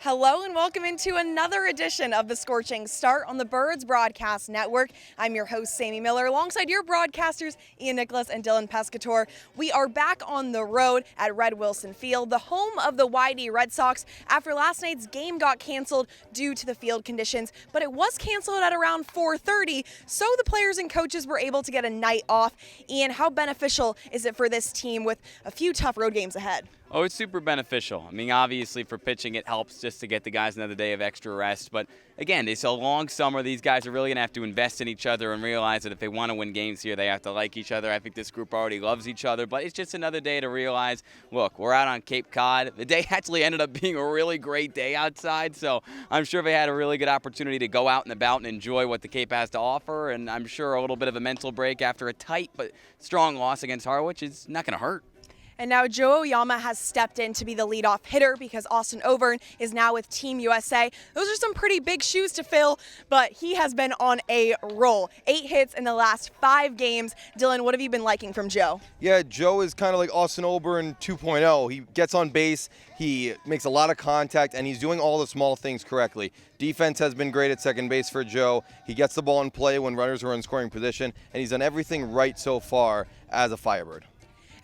Hello and welcome into another edition of the Scorching Start on the Birds Broadcast Network. I'm your host, Sammy Miller, alongside your broadcasters, Ian Nicholas and Dylan Pescatore. We are back on the road at Red Wilson Field, the home of the YD Red Sox, after last night's game got canceled due to the field conditions, but it was canceled at around 4:30, so the players and coaches were able to get a night off. Ian, how beneficial is it for this team with a few tough road games ahead? Oh, it's super beneficial. I mean, obviously for pitching, it helps just to get the guys another day of extra rest. But again, it's a long summer. These guys are really going to have to invest in each other and realize that if they want to win games here, they have to like each other. I think this group already loves each other. But it's just another day to realize, look, we're out on Cape Cod. The day actually ended up being a really great day outside. So I'm sure they had a really good opportunity to go out and about and enjoy what the Cape has to offer. And I'm sure a little bit of a mental break after a tight but strong loss against Harwich is not going to hurt. And now Joe Oyama has stepped in to be the leadoff hitter because Austin Overn is now with Team USA. Those are some pretty big shoes to fill, but he has been on a roll. 8 hits in the last 5 games. Dylan, what have you been liking from Joe? Yeah, Joe is kind of like Austin Overn 2.0. He gets on base, he makes a lot of contact, and he's doing all the small things correctly. Defense has been great at second base for Joe. He gets the ball in play when runners are in scoring position, and he's done everything right so far as a Firebird.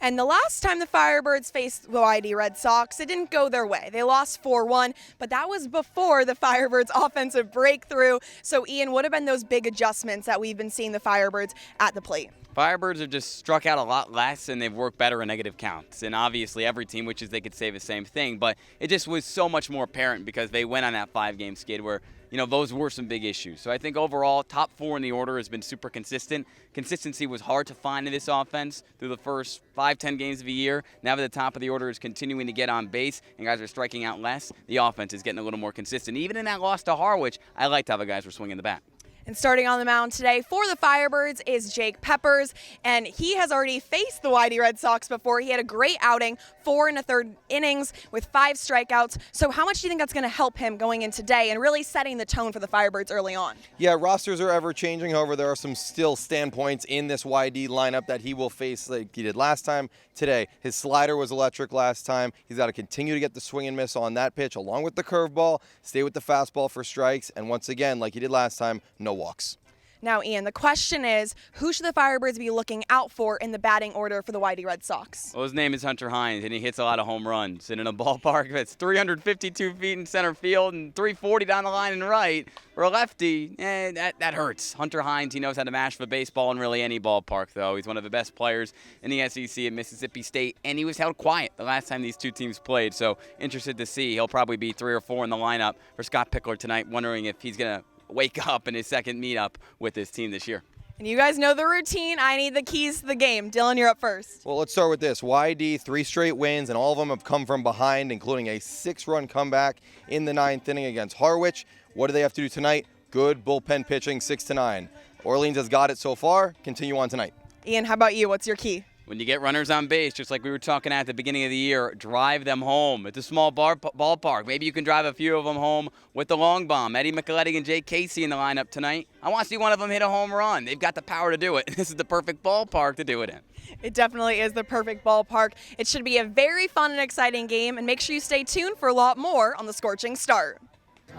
And the last time the Firebirds faced the YD Red Sox, it didn't go their way. They lost 4-1, but that was before the Firebirds' offensive breakthrough. So, Ian, what have been those big adjustments that we've been seeing the Firebirds at the plate? Firebirds have just struck out a lot less, and they've worked better in negative counts. And obviously every team wishes they could say the same thing, but it just was so much more apparent because they went on that 5-game skid where, those were some big issues. So I think overall, top 4 in the order has been super consistent. Consistency was hard to find in this offense through the first 5-10 games of the year. Now that the top of the order is continuing to get on base and guys are striking out less, the offense is getting a little more consistent. Even in that loss to Harwich, I liked how the guys were swinging the bat. And starting on the mound today for the Firebirds is Jake Peppers, and he has already faced the YD Red Sox before. He had a great outing, 4 1/3 innings with 5 strikeouts. So how much do you think that's going to help him going in today and really setting the tone for the Firebirds early on? Yeah, rosters are ever changing. However, there are some still standpoints in this YD lineup that he will face like he did last time. Today, his slider was electric last time. He's got to continue to get the swing and miss on that pitch along with the curveball, stay with the fastball for strikes, and once again, like he did last time, no walks. Now, Ian, the question is, who should the Firebirds be looking out for in the batting order for the YD Red Sox? Well, his name is Hunter Hines, and he hits a lot of home runs. And in a ballpark that's 352 feet in center field and 340 down the line and right, for a lefty, that hurts. Hunter Hines, he knows how to mash the baseball in really any ballpark, though. He's one of the best players in the SEC at Mississippi State, and he was held quiet the last time these two teams played. So interested to see. He'll probably be 3 or 4 in the lineup for Scott Pickler tonight, wondering if he's going to wake up in his second meetup with his team this year. And you guys know the routine. I need the keys to the game. Dylan, you're up first. Well, let's start with this. YD, 3 straight wins, and all of them have come from behind, including a 6-run comeback in the 9th inning against Harwich. What do they have to do tonight? Good bullpen pitching, 6-9. Orleans has got it so far. Continue on tonight. Ian, how about you? What's your key? When you get runners on base, just like we were talking at the beginning of the year, drive them home. It's a small ballpark. Maybe you can drive a few of them home with the long bomb. Eddie Micheletti and Jay Casey in the lineup tonight. I want to see one of them hit a home run. They've got the power to do it. This is the perfect ballpark to do it in. It definitely is the perfect ballpark. It should be a very fun and exciting game, and make sure you stay tuned for a lot more on the Scorching Start.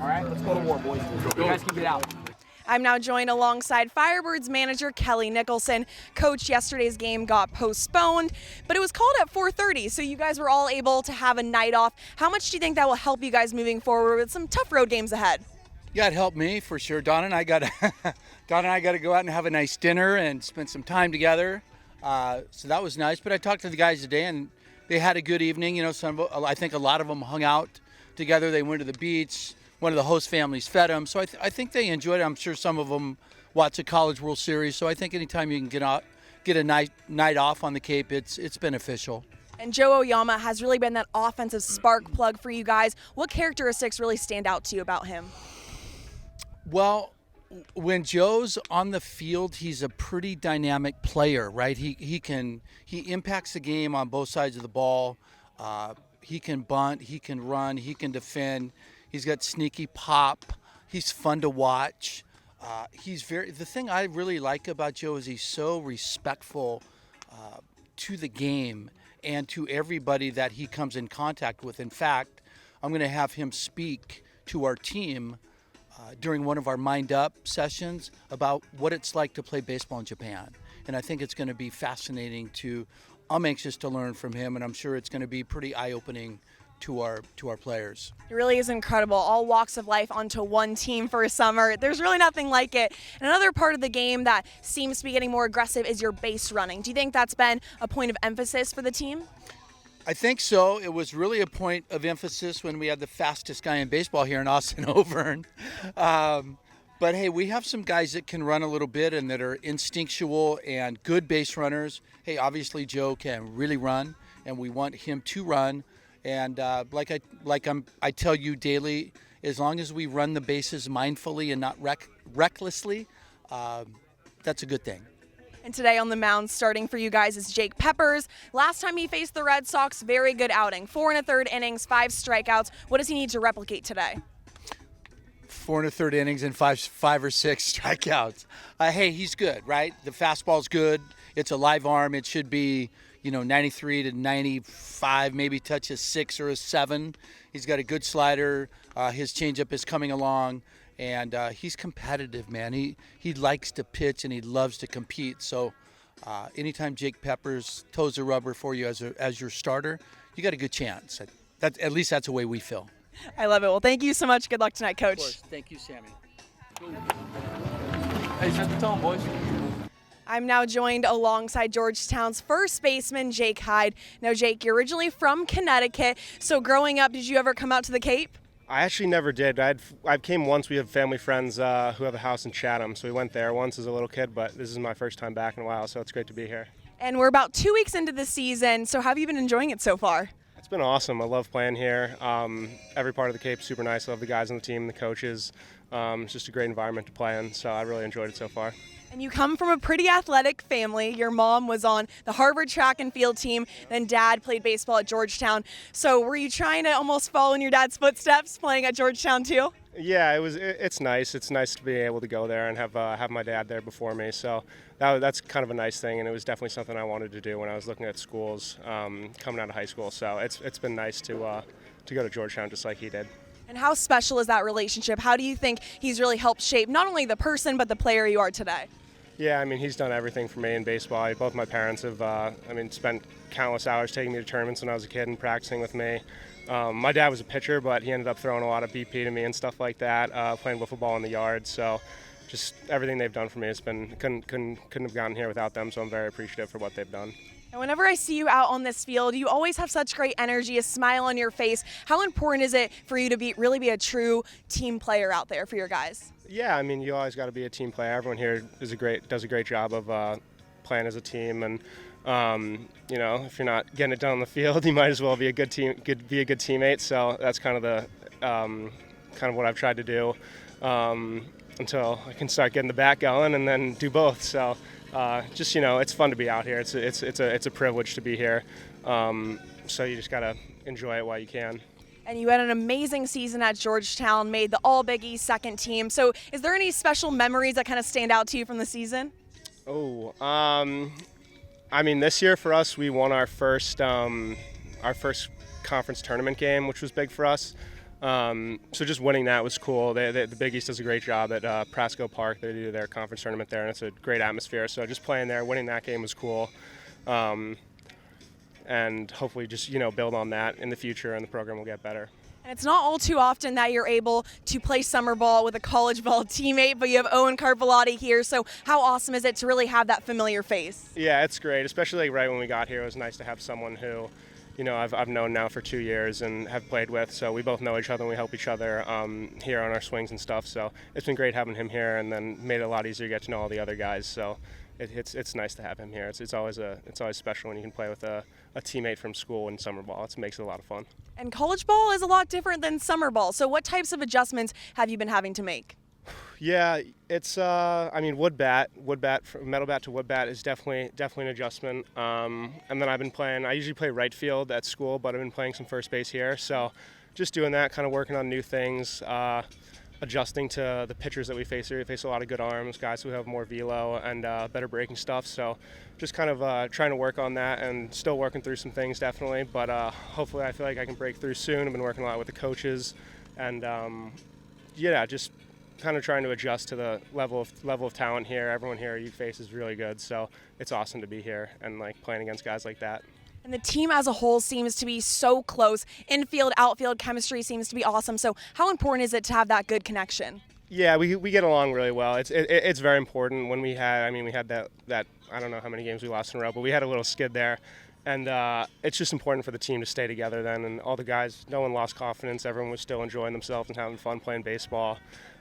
All right, let's go to war, boys. You guys keep it out. I'm now joined alongside Firebirds manager Kelly Nicholson. Coach, yesterday's game got postponed, but it was called at 4:30, so you guys were all able to have a night off. How much do you think that will help you guys moving forward with some tough road games ahead? Yeah, it helped me for sure. Don and I got to go out and have a nice dinner and spend some time together. So that was nice. But I talked to the guys today, and they had a good evening. I think a lot of them hung out together. They went to the beach. One of the host families fed them. So I think they enjoyed it. I'm sure some of them watch the College World Series. So I think anytime you can get a night off on the Cape, it's beneficial. And Joe Oyama has really been that offensive spark plug for you guys. What characteristics really stand out to you about him? Well, when Joe's on the field, he's a pretty dynamic player, right? He impacts the game on both sides of the ball. He can bunt, he can run, he can defend. He's got sneaky pop. He's fun to watch. The thing I really like about Joe is he's so respectful to the game and to everybody that he comes in contact with. In fact, I'm going to have him speak to our team during one of our mind-up sessions about what it's like to play baseball in Japan. And I think it's going to be fascinating I'm anxious to learn from him, and I'm sure it's going to be pretty eye-opening to our players. It really is incredible. All walks of life onto one team for a summer. There's really nothing like it. And another part of the game that seems to be getting more aggressive is your base running. Do you think that's been a point of emphasis for the team? I think so. It was really a point of emphasis when we had the fastest guy in baseball here in Austin Overn. But hey, we have some guys that can run a little bit and that are instinctual and good base runners. Hey, obviously Joe can really run, and we want him to run. And I tell you daily, as long as we run the bases mindfully and not recklessly, that's a good thing. And today on the mound, starting for you guys, is Jake Peppers. Last time he faced the Red Sox, very good outing. 4 1/3 innings, 5 strikeouts. What does he need to replicate today? 4 1/3 innings and five or six strikeouts. Hey, he's good, right? The fastball's good. It's a live arm. It should be, 93 to 95, maybe touch a 6 or a 7. He's got a good slider. His changeup is coming along, and he's competitive, man. He likes to pitch and he loves to compete. So anytime Jake Peppers toes the rubber for you as your starter, you got a good chance. At least that's the way we feel. I love it. Well, thank you so much. Good luck tonight, Coach. Of course. Thank you, Sammy. Hey, set the tone, boys. I'm now joined alongside Georgetown's first baseman, Jake Hyde. Now, Jake, you're originally from Connecticut, so growing up, did you ever come out to the Cape? I actually never did. I came once. We have family friends who have a house in Chatham, so we went there once as a little kid, but this is my first time back in a while, so it's great to be here. And we're about 2 weeks into the season, so how have you been enjoying it so far? It's been awesome. I love playing here. Every part of the Cape's super nice. I love the guys on the team, the coaches. It's just a great environment to play in, so I really enjoyed it so far. And you come from a pretty athletic family. Your mom was on the Harvard track and field team, then dad played baseball at Georgetown. So were you trying to almost follow in your dad's footsteps playing at Georgetown too? Yeah, it's nice. It's nice to be able to go there and have my dad there before me. So that's kind of a nice thing, and it was definitely something I wanted to do when I was looking at schools coming out of high school. So it's been nice to go to Georgetown just like he did. And how special is that relationship? How do you think he's really helped shape not only the person but the player you are today? Yeah, I mean, he's done everything for me in baseball. Both my parents have, spent countless hours taking me to tournaments when I was a kid and practicing with me. My dad was a pitcher, but he ended up throwing a lot of BP to me and stuff like that, playing wiffle ball in the yard. So just everything they've done for me has been, couldn't have gotten here without them, so I'm very appreciative for what they've done. And whenever I see you out on this field, you always have such great energy, a smile on your face. How important is it for you to really be a true team player out there for your guys? Yeah, I mean, you always got to be a team player. Everyone here does a great job of playing as a team, and if you're not getting it done on the field, you might as well be a good teammate. So that's kind of what I've tried to do until I can start getting the bat going and then do both. So it's fun to be out here. It's a privilege to be here. So you just gotta enjoy it while you can. And you had an amazing season at Georgetown, made the All-Big East second team. So is there any special memories that kind of stand out to you from the season? This year for us, we won our first conference tournament game, which was big for us. So just winning that was cool. The Big East does a great job at Prasco Park. They do their conference tournament there, and it's a great atmosphere. So just playing there, winning that game was cool. And hopefully just, build on that in the future, and the program will get better. And it's not all too often that you're able to play summer ball with a college ball teammate, but you have Owen Carpellotti here. So how awesome is it to really have that familiar face? Yeah, it's great, especially right when we got here. It was nice to have someone who, I've known now for 2 years and have played with. So we both know each other and we help each other here on our swings and stuff. So it's been great having him here, and then made it a lot easier to get to know all the other guys. So it's nice to have him here. It's always special when you can play with a teammate from school in summer ball. It makes it a lot of fun. And college ball is a lot different than summer ball. So what types of adjustments have you been having to make? Yeah, it's wood bat, metal bat to wood bat is definitely an adjustment. And then I usually play right field at school, but I've been playing some first base here. So just doing that, kind of working on new things. adjusting to the pitchers that we face here. We face a lot of good arms, guys who have more velo and better breaking stuff. So just kind of trying to work on that and still working through some things definitely. But hopefully I feel like I can break through soon. I've been working a lot with the coaches and just kind of trying to adjust to the level of talent here. Everyone here you face is really good. So it's awesome to be here and like playing against guys like that. And the team as a whole seems to be so close. Infield, outfield chemistry seems to be awesome. So how important is it to have that good connection? Yeah, we get along really well. It's very important. When we had that I don't know how many games we lost in a row, but we had a little skid there. And it's just important for the team to stay together then. And all the guys, no one lost confidence. Everyone was still enjoying themselves and having fun playing baseball.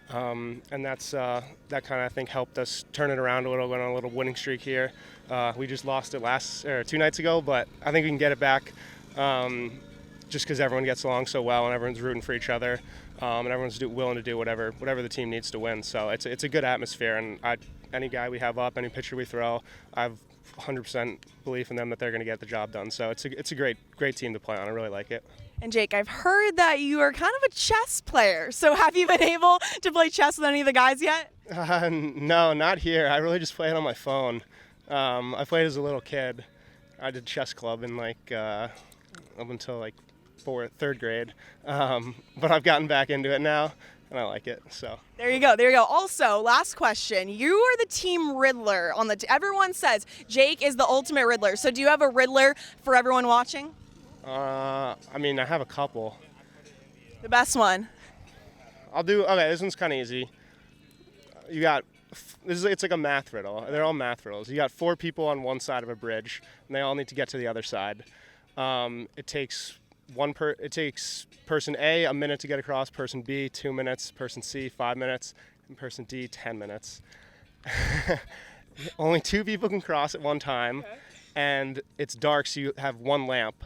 And that's that kind of, I think, helped us turn it around a little, went on a little winning streak here. We just lost it 2 nights ago, but I think we can get it back just because everyone gets along so well and everyone's rooting for each other and everyone's willing to do whatever the team needs to win. So it's a good atmosphere, and any guy we have up, any pitcher we throw, I have 100% belief in them that they're going to get the job done. So it's a great team to play on. I really like it. And Jake, I've heard that you are kind of a chess player. So have you been able to play chess with any of the guys yet? No, not here. I really just play it on my phone. I played as a little kid. I did chess club in up until third grade. But I've gotten back into it now, and I like it. So there you go. Also, last question. You are the team Riddler on everyone says Jake is the ultimate Riddler. So do you have a Riddler for everyone watching? I have a couple. The best one. This one's kind of easy. It's like a math riddle. They're all math riddles. You got 4 people on one side of a bridge, and they all need to get to the other side. It takes person A a minute to get across, person B 2 minutes, person C 5 minutes, and person D 10 minutes. Only 2 people can cross at one time, and it's dark, so you have 1 lamp.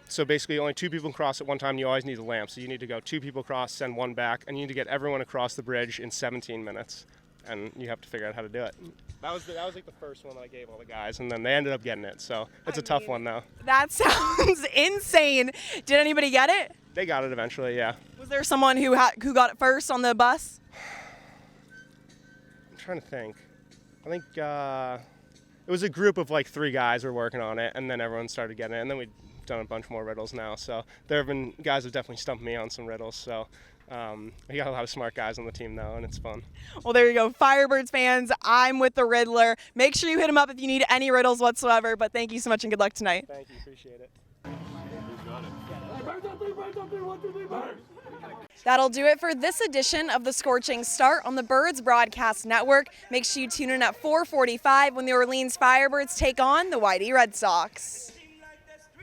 So basically only 2 people can cross at one time. You always need a lamp. So you need to go 2 people across, send 1 back, and you need to get everyone across the bridge in 17 minutes. And you have to figure out how to do it. That was like the first one that I gave all the guys, and then they ended up getting it. So it's a tough one though. That sounds insane. Did anybody get it? They got it eventually, yeah. Was there someone who got it first on the bus? I'm trying to think. I think it was a group of 3 guys were working on it, and then everyone started getting it, and then we've done a bunch more riddles now. So there have been guys who have definitely stumped me on some riddles. So we got a lot of smart guys on the team now, and it's fun. Well, there you go. Firebirds fans, I'm with the Riddler. Make sure you hit him up if you need any riddles whatsoever. But thank you so much and good luck tonight. Thank you. Appreciate it. That'll do it for this edition of the Scorching Start on the Birds Broadcast Network. Make sure you tune in at 4:45 when the Orleans Firebirds take on the Red Sox.